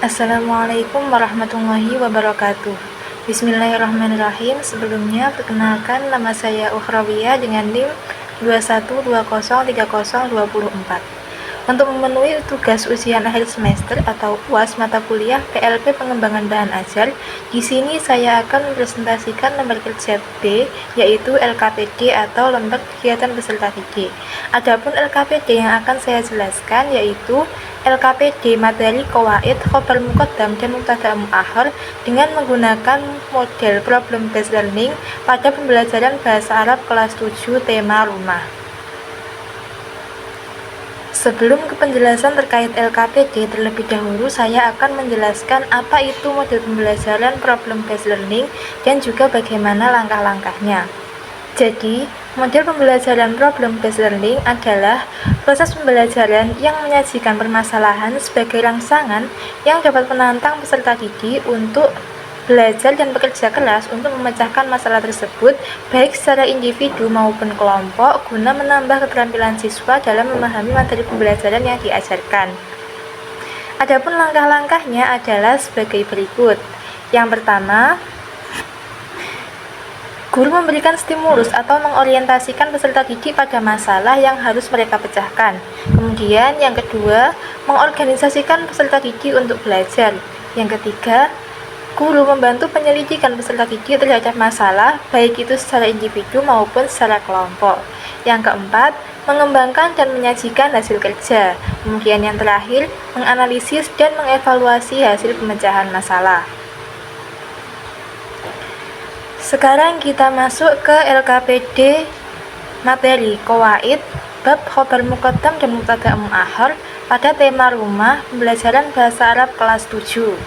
Assalamualaikum warahmatullahi wabarakatuh. Bismillahirrahmanirrahim. Sebelumnya, perkenalkan nama saya Ukhrawiyah dengan NIM 21203024. Untuk memenuhi tugas ujian akhir semester atau UAS mata kuliah PLP Pengembangan Bahan Ajar, di sini saya akan mempresentasikan lembar kerja B, yaitu LKPD atau lembar kegiatan peserta didik. Adapun LKPD yang akan saya jelaskan yaitu LKPD materi qawaid, khobar muqaddam dan mubtada muakhar dengan menggunakan model problem based learning pada pembelajaran bahasa Arab kelas 7 tema rumah. Sebelum ke penjelasan terkait LKPD, terlebih dahulu saya akan menjelaskan apa itu model pembelajaran problem based learning dan juga bagaimana langkah-langkahnya. Jadi, model pembelajaran problem based learning adalah proses pembelajaran yang menyajikan permasalahan sebagai rangsangan yang dapat menantang peserta didik untuk belajar dan bekerja keras untuk memecahkan masalah tersebut baik secara individu maupun kelompok guna menambah keterampilan siswa dalam memahami materi pembelajaran yang diajarkan. Adapun langkah-langkahnya adalah sebagai berikut. Yang pertama, guru memberikan stimulus atau mengorientasikan peserta didik pada masalah yang harus mereka pecahkan. Kemudian yang kedua, mengorganisasikan peserta didik untuk belajar. Yang ketiga, guru membantu penyelidikan peserta didik terhadap masalah, baik itu secara individu maupun secara kelompok. Yang keempat, mengembangkan dan menyajikan hasil kerja. Kemudian yang terakhir, menganalisis dan mengevaluasi hasil pemecahan masalah. Sekarang kita masuk ke LKPD materi qawaid, bab khobar muqaddam dan mubtada muakhar pada tema rumah pembelajaran bahasa Arab kelas 7.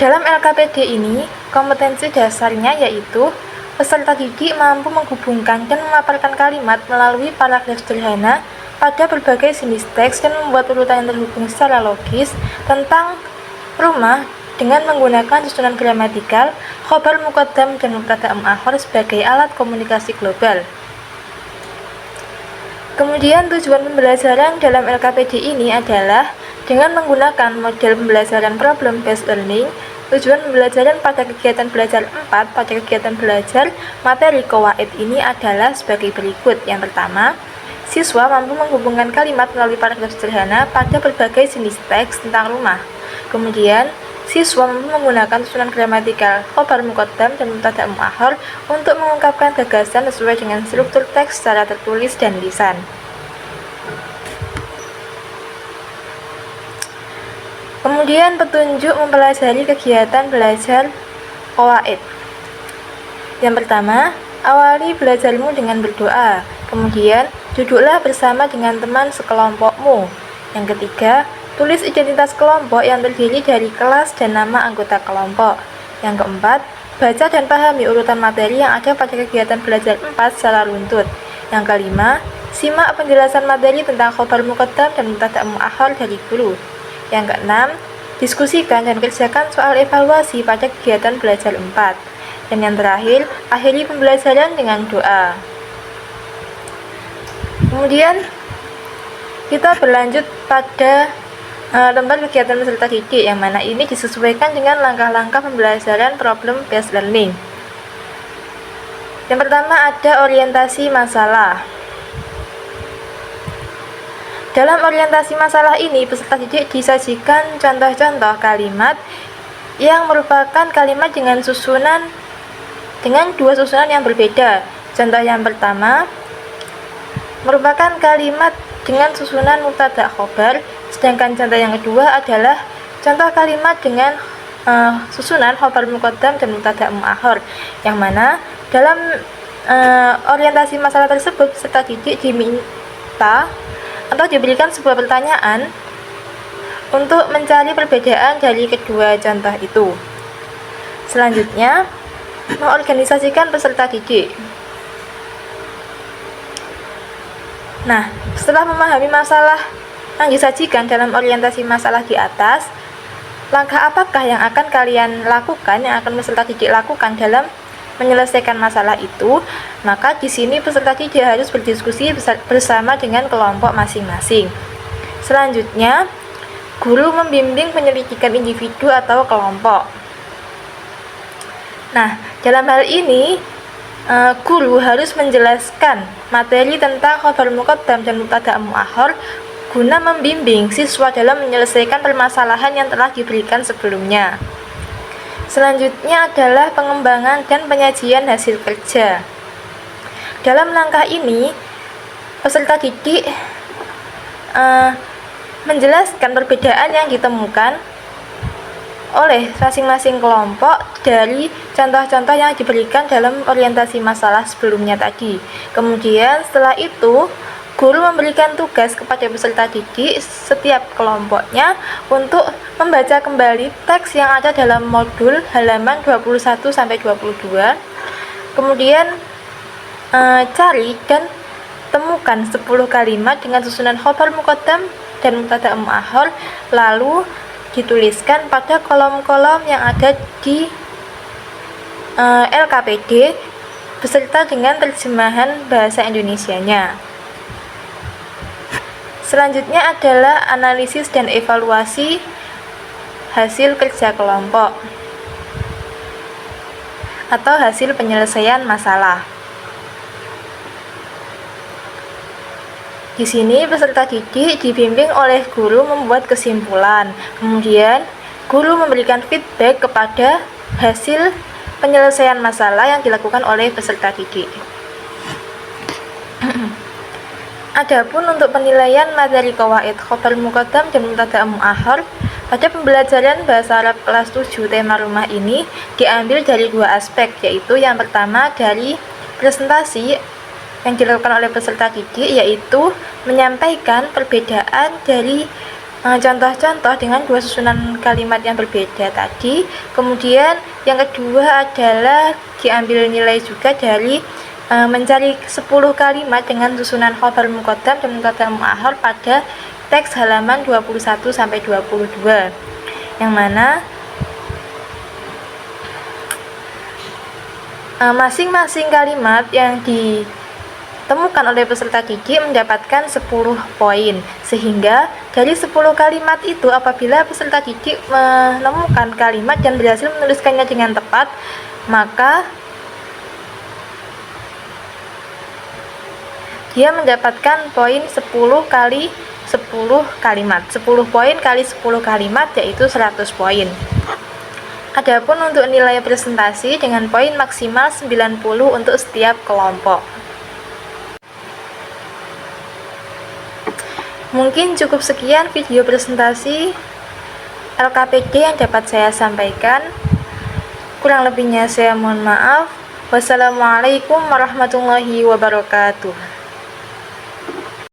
Dalam LKPD ini, kompetensi dasarnya yaitu peserta didik mampu menghubungkan dan memaparkan kalimat melalui paragraf sederhana pada berbagai jenis teks dan membuat urutan yang terhubung secara logis tentang rumah dengan menggunakan susunan gramatikal, khobar muqaddam dan mubtada muakhar sebagai alat komunikasi global. Kemudian tujuan pembelajaran dalam LKPD ini adalah dengan menggunakan model pembelajaran problem based learning. Tujuan pembelajaran pada kegiatan belajar 4 pada kegiatan belajar materi qawaid ini adalah sebagai berikut. Yang pertama, siswa mampu menghubungkan kalimat melalui paragraf sederhana pada berbagai jenis teks tentang rumah. Kemudian, siswa mampu menggunakan susunan gramatikal, khobar muqaddam dan mubtada muakhar untuk mengungkapkan gagasan sesuai dengan struktur teks secara tertulis dan lisan. Kemudian petunjuk mempelajari kegiatan belajar qawaid. Yang pertama, awali belajarmu dengan berdoa. Kemudian, duduklah bersama dengan teman sekelompokmu. Yang ketiga, tulis identitas kelompok yang terdiri dari kelas dan nama anggota kelompok. Yang keempat, baca dan pahami urutan materi yang ada pada kegiatan belajar 4 secara runtut. Yang kelima, simak penjelasan materi tentang khobar muqaddam dan mubtada muakhar dari guru. Yang keenam, diskusikan dan kerjakan soal evaluasi pada kegiatan belajar 4. Dan yang terakhir, akhiri pembelajaran dengan doa. Kemudian, kita berlanjut pada lembar kegiatan peserta didik, yang mana ini disesuaikan dengan langkah-langkah pembelajaran problem based learning. Yang pertama ada orientasi masalah. Dalam orientasi masalah ini, peserta didik disajikan contoh-contoh kalimat yang merupakan kalimat dengan dua susunan yang berbeda. Contoh yang pertama merupakan kalimat dengan susunan mubtada khobar, sedangkan contoh yang kedua adalah contoh kalimat dengan susunan khobar muqaddam dan mubtada muakhar, yang mana dalam orientasi masalah tersebut peserta didik diminta atau diberikan sebuah pertanyaan untuk mencari perbedaan dari kedua contoh itu. Selanjutnya, mengorganisasikan peserta didik. Nah, setelah memahami masalah yang disajikan dalam orientasi masalah di atas, langkah apakah yang akan kalian lakukan, yang akan peserta didik lakukan dalam menyelesaikan masalah itu? Maka di sini peserta didik harus berdiskusi bersama dengan kelompok masing-masing. Selanjutnya, guru membimbing penyelidikan individu atau kelompok. Nah, dalam hal ini guru harus menjelaskan materi tentang khabar muqaddam dan mubtada' mu'akhkhar guna membimbing siswa dalam menyelesaikan permasalahan yang telah diberikan sebelumnya. Selanjutnya adalah pengembangan dan penyajian hasil kerja. Dalam langkah ini, peserta didik menjelaskan perbedaan yang ditemukan oleh masing-masing kelompok dari contoh-contoh yang diberikan dalam orientasi masalah sebelumnya tadi. Kemudian setelah itu, guru memberikan tugas kepada peserta didik setiap kelompoknya untuk membaca kembali teks yang ada dalam modul halaman 21-22. Kemudian cari dan temukan 10 kalimat dengan susunan khabar muqaddam dan mubtada' mu'akhkhar, lalu dituliskan pada kolom-kolom yang ada di LKPD beserta dengan terjemahan bahasa Indonesianya. Selanjutnya adalah analisis dan evaluasi hasil kerja kelompok atau hasil penyelesaian masalah. Di sini peserta didik dibimbing oleh guru membuat kesimpulan. Kemudian guru memberikan feedback kepada hasil penyelesaian masalah yang dilakukan oleh peserta didik. Adapun untuk penilaian materi qawaid, khabar muqaddam dan mubtada' mu'akhkhar pada pembelajaran bahasa Arab kelas 7 tema rumah ini diambil dari 2 aspek, yaitu yang pertama dari presentasi yang dilakukan oleh peserta didik, yaitu menyampaikan perbedaan dari contoh-contoh dengan 2 susunan kalimat yang berbeda tadi. Kemudian yang kedua adalah diambil nilai juga dari mencari 10 kalimat dengan susunan khabar muqaddam dan mubtada' mu'akhkhar pada teks halaman 21-22, yang mana masing-masing kalimat yang ditemukan oleh peserta didik mendapatkan 10 poin, sehingga dari 10 kalimat itu apabila peserta didik menemukan kalimat dan berhasil menuliskannya dengan tepat, maka dia mendapatkan poin 10 kali 10 kalimat. 10 poin kali 10 kalimat yaitu 100 poin. Adapun untuk nilai presentasi dengan poin maksimal 90 untuk setiap kelompok. Mungkin cukup sekian video presentasi LKPD yang dapat saya sampaikan. Kurang lebihnya saya mohon maaf. Wassalamualaikum warahmatullahi wabarakatuh.